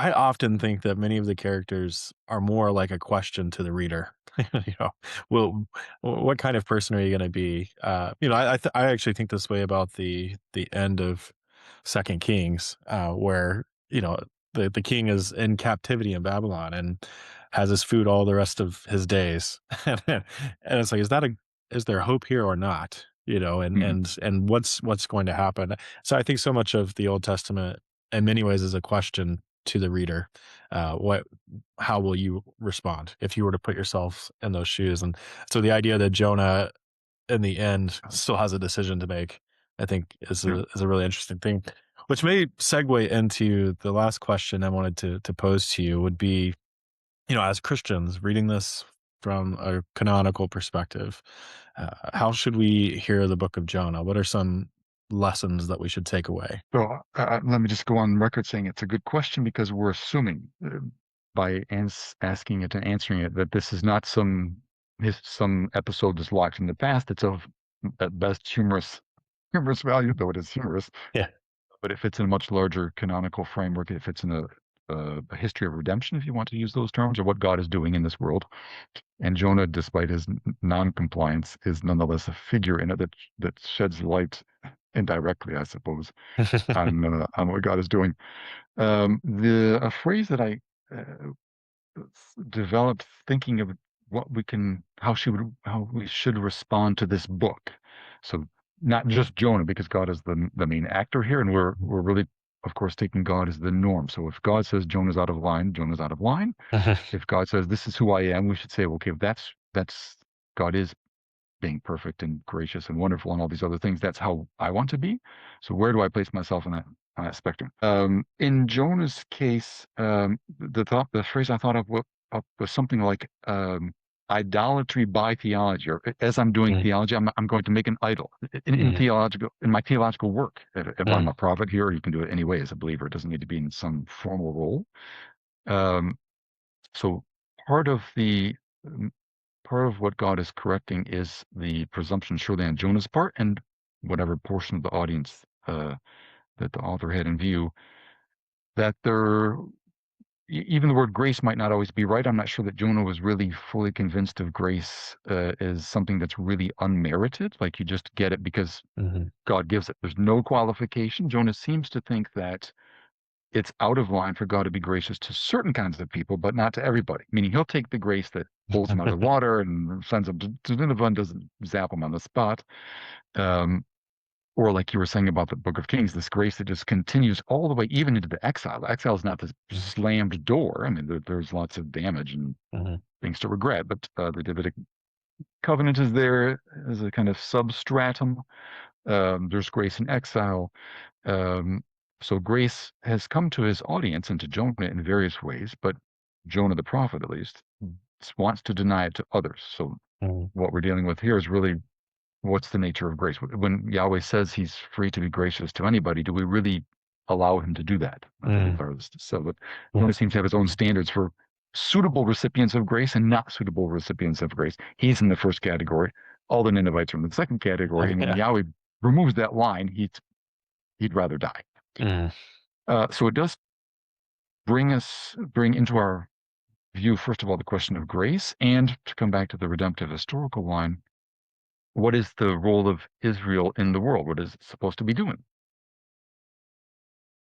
I often think that many of the characters are more like a question to the reader. You know, well, what kind of person are you going to be? I actually think this way about the end of Second Kings, where the king is in captivity in Babylon and has his food all the rest of his days, and it's like, is there hope here or not? And Mhm. what's going to happen? So I think so much of the Old Testament, in many ways, is a question to the reader. What How will you respond if you were to put yourself in those shoes? And so the idea that Jonah in the end still has a decision to make, I think Yeah. is a really interesting thing. Which may segue into the last question I wanted to pose to you would be, as Christians reading this from a canonical perspective, how should we hear the book of Jonah? What are some lessons that we should take away? So let me just go on record saying it's a good question because we're assuming by asking it and answering it that this is not some episode that's locked in the past. It's of at best humorous value, though it is humorous. Yeah. But if it's in a much larger canonical framework, if it's in a history of redemption, if you want to use those terms, or what God is doing in this world, and Jonah, despite his non-compliance, is nonetheless a figure in it that sheds light indirectly, I suppose, on what God is doing. The a phrase that I developed thinking of how we should respond to this book. So not just Jonah, because God is the main actor here, and we're really, of course, taking God as the norm. So if God says Jonah's out of line, Jonah's out of line. If God says this is who I am, we should say, well, okay, that's God is being perfect and gracious and wonderful and all these other things. That's how I want to be. So where do I place myself on that spectrum? In Jonah's case, the phrase I thought of was something like idolatry by theology, or as I'm doing Mm, theology, I'm going to make an idol mm, in my theological work. If I'm mm, a prophet here, you can do it anyway as a believer. It doesn't need to be in some formal role. Um, so part of the part of what God is correcting is the presumption, surely on Jonah's part, and whatever portion of the audience that the author had in view, that even the word grace might not always be right. I'm not sure that Jonah was really fully convinced of grace as something that's really unmerited, like you just get it because mhm. God gives it. There's no qualification. Jonah seems to think that it's out of line for God to be gracious to certain kinds of people, but not to everybody. Meaning he'll take the grace that pulls him out of the water and sends him to Nineveh and doesn't zap him on the spot. Um, or like you were saying about the Book of Kings, this grace that just continues all the way even into the exile. The exile is not this Mhm, slammed door. I mean, there's lots of damage and mhm, things to regret, but the Davidic covenant is there as a kind of substratum. There's grace in exile. Um, so grace has come to his audience and to Jonah in various ways, but Jonah the prophet, at least, wants to deny it to others. So mhm, what we're dealing with here is really what's the nature of grace? When Yahweh says he's free to be gracious to anybody, do we really allow him to do that? I think is mm, our so, but mm, Jonah seems to have his own standards for suitable recipients of grace and not suitable recipients of grace. He's in the first category. All the Ninevites are in the second category. And when yeah, Yahweh removes that line, he'd rather die. mm, So it does bring into our view, first of all, the question of grace, and to come back to the redemptive historical line, what is the role of Israel in the world? What is it supposed to be doing?